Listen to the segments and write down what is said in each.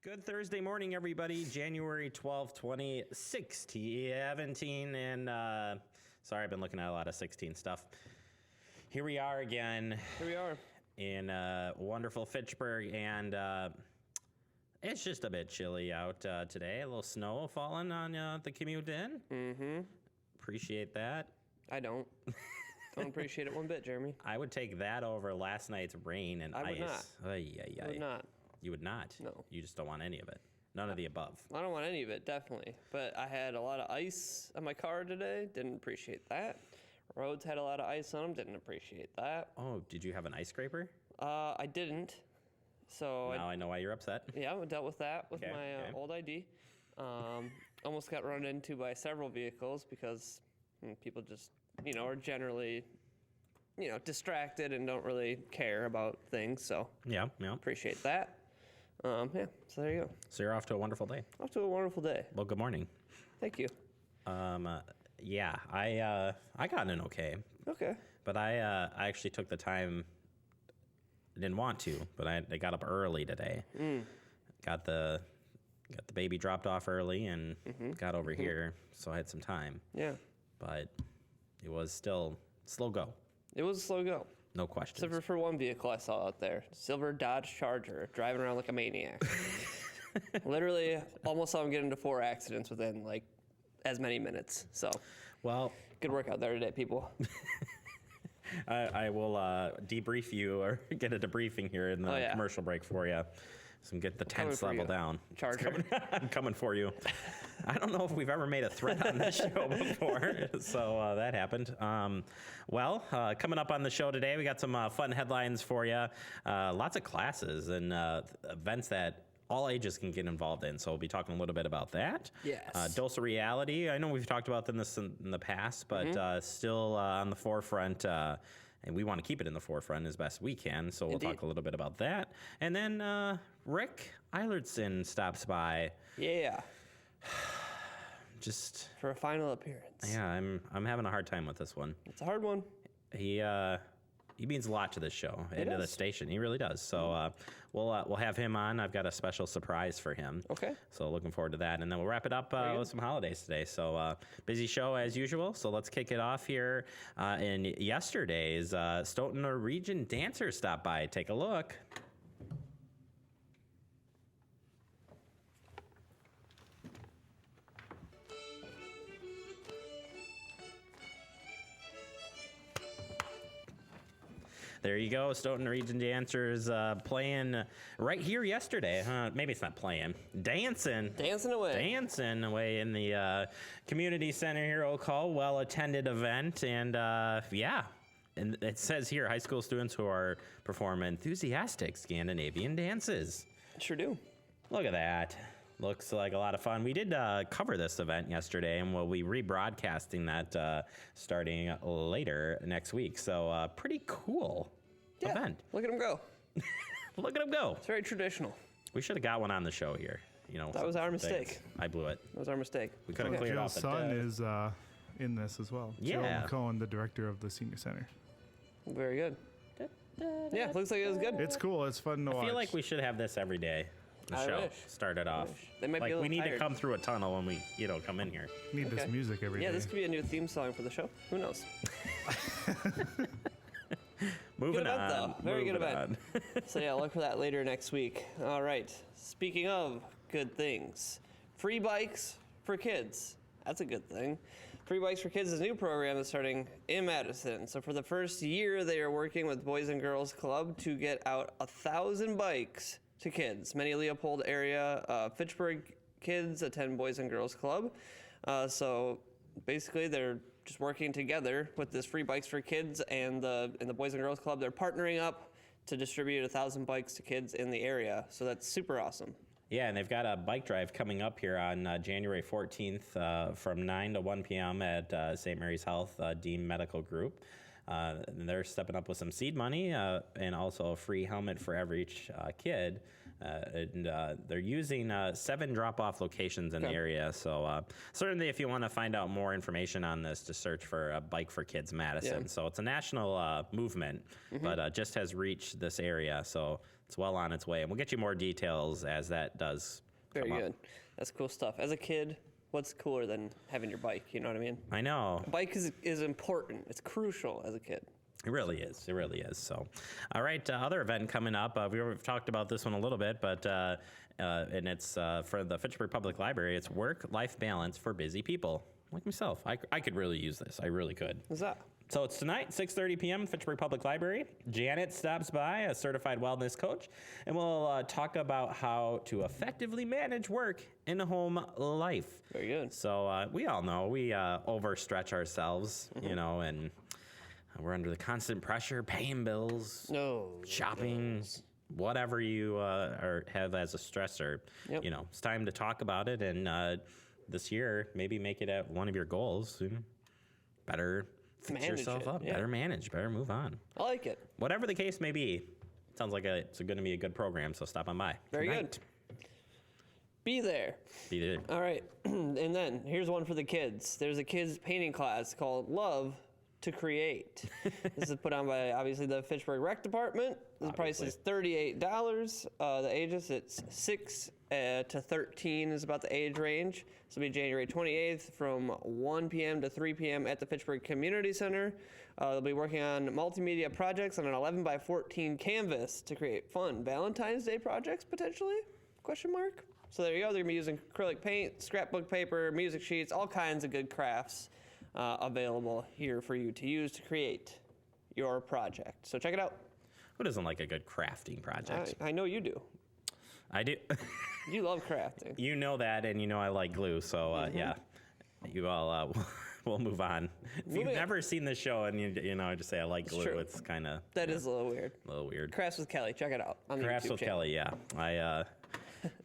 Good Thursday morning, everybody. January 12th, 2017. And sorry, I've been looking at a lot of 16 stuff. Here we are again. Here we are. In wonderful Fitchburg. And it's just a bit chilly out today. A little snow falling on the commute in. Mm-hmm. Appreciate that. I don't. Don't appreciate it one bit, Jeremy. I would take that over last night's rain and ice. I would not. I would not. You would not? No. You just don't want any of it. None of the above. I don't want any of it, definitely. But I had a lot of ice on my car today. Didn't appreciate that. Roads had a lot of ice on them. Didn't appreciate that. Oh, did you have an ice scraper? I didn't. So now I know why you're upset. Yeah, I dealt with that with my okay. old ID. Almost got run into by several vehicles because people just, are generally, distracted and don't really care about things. So yeah. Appreciate that. So there you go. So you're off to a wonderful day. Off to a wonderful day. Well, good morning. Thank you. I got in okay. Okay. But I actually took the time. I didn't want to, but I got up early today. Got the baby dropped off early and got over here, so I had some time. Yeah. But it was still slow go. It was a slow go. No question. Except for one vehicle I saw out there. Silver Dodge Charger, driving around like a maniac. Literally, almost saw him get into 4 accidents within, as many minutes. So, well, good work out there today, people. I will debrief you or get a debriefing here in the commercial break for you. So get the tense level down. Charger. I'm coming for you. I don't know if we've ever made a threat on this show before, so that happened. Coming up on the show today, we got some fun headlines for you. Lots of classes and events that all ages can get involved in, so we'll be talking a little bit about that. Yes. Dose of reality. I know we've talked about this in the past, but still on the forefront. And we want to keep it in the forefront as best we can, so we'll talk a little bit about that. And then Rick Eilertson stops by. Yeah. Just for a final appearance. Yeah, I'm having a hard time with this one. It's a hard one. He means a lot to this show and to the station. He really does. So we'll have him on. I've got a special surprise for him. Okay. So looking forward to that. And then we'll wrap it up with some holidays today. So busy show as usual. So let's kick it off here. In yesterday's Stoughton Norwegian dancers stopped by. Take a look. There you go, Stoughton Region Dancers playing right here yesterday. Maybe it's not playing. Dancing away in the community center here, Oak Hall. Well-attended event. And and it says here, high school students who are performing enthusiastic Scandinavian dances. Sure do. Look at that. Looks like a lot of fun. We did cover this event yesterday, and we'll be rebroadcasting that starting later next week. So pretty cool event. Look at them go. Look at them go. It's very traditional. We should have got one on the show here. That was our mistake. I blew it. That was our mistake. We could have cleared off the son is in this as well. Yeah. Joe Cohen, the director of the senior center. Very good. Yeah, looks like it was good. It's cool. It's fun to watch. I feel like we should have this every day. The show started off. They might be a we need tired. to come through a tunnel when we, come in here. Need this music every day. Yeah, this could be a new theme song for the show. Who knows? Moving good on. Event, though. Very good event. So yeah, look for that later next week. All right. Speaking of good things, free bikes for kids. That's a good thing. Free Bikes for Kids is a new program that's starting in Madison. So for the first year, they are working with Boys and Girls Club to get out 1,000 bikes to kids. Many Leopold area Fitchburg kids attend Boys and Girls Club. So basically, they're just working together with this Free Bikes for Kids and the Boys and Girls Club. They're partnering up to distribute 1,000 bikes to kids in the area. So that's super awesome. Yeah, and they've got a bike drive coming up here on January 14th from 9 to 1 p.m. at St. Mary's Health Dean Medical Group. And they're stepping up with some seed money and also a free helmet for every kid. And they're using 7 drop-off locations in the area. So certainly if you want to find out more information on this, just search for Bike for Kids Madison. Yeah. So it's a national movement, but just has reached this area. So it's well on its way. And we'll get you more details as that does Very come up. good. That's cool stuff. As a kid, what's cooler than having your bike? You know what I mean? I know. A bike is important. It's crucial as a kid. It really is. It really is. So, all right, other event coming up. We've talked about this one a little bit, but and it's for the Fitchburg Public Library. It's work-life balance for busy people like myself. I could really use this. I really could. What's that? So it's tonight, 6:30 p.m., Fitchburg Public Library. Janet stops by, a certified wellness coach, and we'll talk about how to effectively manage work in home life. Very good. So we all know we overstretch ourselves, you know, and we're under the constant pressure, paying bills, shopping, whatever you have as a stressor. Yep. You know, it's time to talk about it, and this year, maybe make it at one of your goals. Better fix Manage yourself it, up, yeah. better manage, better move on. I like it. Whatever the case may be, sounds like it's going to be a good program, so stop on by. Very Tonight. good. Be there. Be there. All right. And then here's one for the kids. There's a kids painting class called Love to Create. This is put on by obviously the Fitchburg Rec Department. The price is $38. The ages, it's 6 to 13 is about the age range. This will be January 28th from 1 p.m. to 3 p.m. at the Fitchburg Community Center. They'll be working on multimedia projects on an 11 by 14 canvas to create fun Valentine's Day projects potentially? Question mark. So there you go. They're going to be using acrylic paint, scrapbook paper, music sheets, all kinds of good crafts available here for you to use to create your project. So check it out. Who doesn't like a good crafting project? I know you do. I do. You love crafting. You know that, and you know I like glue, so yeah. You all, we'll move on. If you've never seen the show and you know, just say I like glue, true. it's kind of... That is a little weird. A little weird. Crafts with Kelly. Check it out on the Crafts YouTube with channel. Kelly, yeah. I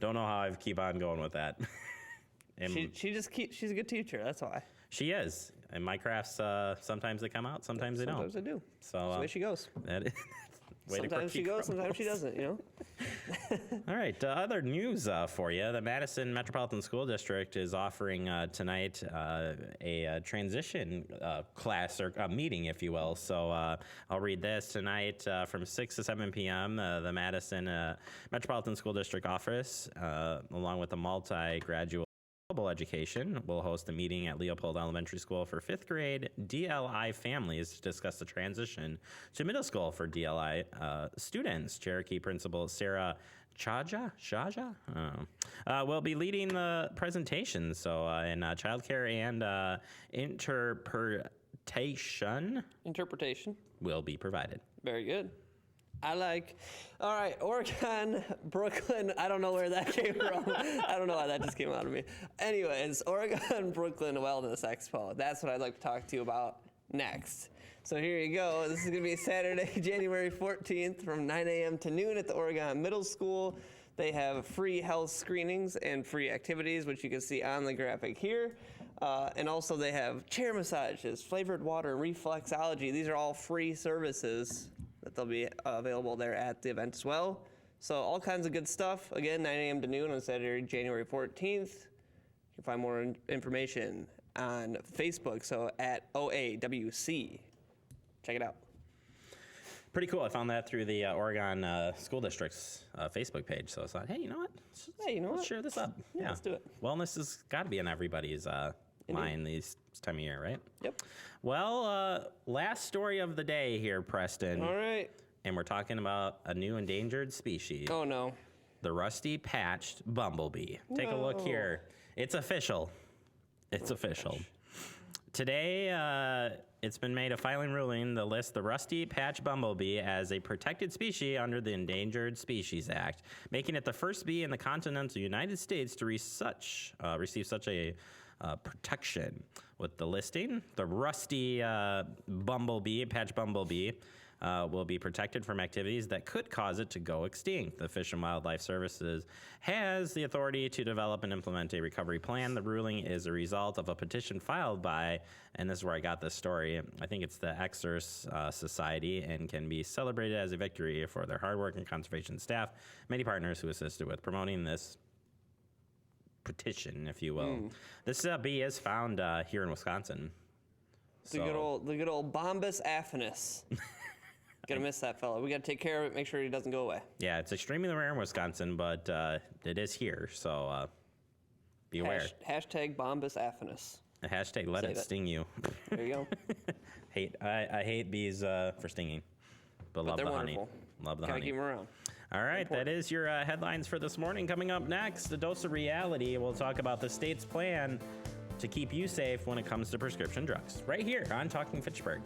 don't know how I keep on going with that. And She's a good teacher. That's why. she is. And my crafts, sometimes they come out, sometimes they don't. Sometimes I do. So That's the way she goes. that is... way to Sometimes she critique goes, sometimes she criminals. doesn't, you know? All right, other news for you. The Madison Metropolitan School District is offering tonight a transition class or meeting, if you will. So I'll read this tonight from 6 to 7 p.m. The Madison Metropolitan School District office, along with the multi-graduate Global Education, will host a meeting at Leopold Elementary School for 5th grade DLI families to discuss the transition to middle school for DLI students. Cherokee Principal Sarah Shaja will be leading the presentation. So in childcare and interpretation will be provided. Very good. All right, Oregon, Brooklyn, I don't know where that came from. I don't know why that just came out of me. Anyways, Oregon, Brooklyn Wellness Expo. That's what I'd like to talk to you about next. So here you go. This is going to be Saturday, January 14th from 9 a.m. to noon at the Oregon Middle School. They have free health screenings and free activities, which you can see on the graphic here. And also they have chair massages, flavored water, reflexology. These are all free services that they'll be available there at the event as well. So all kinds of good stuff. Again, 9 a.m. to noon on Saturday, January 14th. You can find more information on Facebook, so at OAWC. Check it out. Pretty cool. I found that through the Oregon School District's Facebook page. So I thought, hey, you know what? Let's share this up. Yeah, let's do it. Wellness has got to be in everybody's mind this time of year, right? Yep. Well, last story of the day here, Preston. All right. And we're talking about a new endangered species. Oh, no. The rusty-patched bumblebee. Take a look here. It's official. It's official. Today, it's been made a filing ruling to list the rusty-patched bumblebee as a protected species under the Endangered Species Act, making it the first bee in the continental United States to receive such a protection. With the listing, the rusty patch bumblebee will be protected from activities that could cause it to go extinct. The Fish and Wildlife Services has the authority to develop and implement a recovery plan. The ruling is a result of a petition filed by, and this is where I got this story, I think it's the Exers Society, and can be celebrated as a victory for their hard work and conservation staff, many partners who assisted with promoting this petition, if you will. This bee is found here in Wisconsin. The good old Bombus affinis. Gonna miss that fella. We gotta take care of it, make sure he doesn't go away. Yeah, it's extremely rare in Wisconsin, but it is here, so be aware. Hashtag Bombus affinis. A hashtag let it sting you. There you go. I hate bees for stinging, but love the honey. Wonderful. Love the Gotta honey. keep them around. All right, that is your headlines for this morning. Coming up next, a dose of reality. We'll talk about the state's plan to keep you safe when it comes to prescription drugs. Right here on Talking Fitchburg.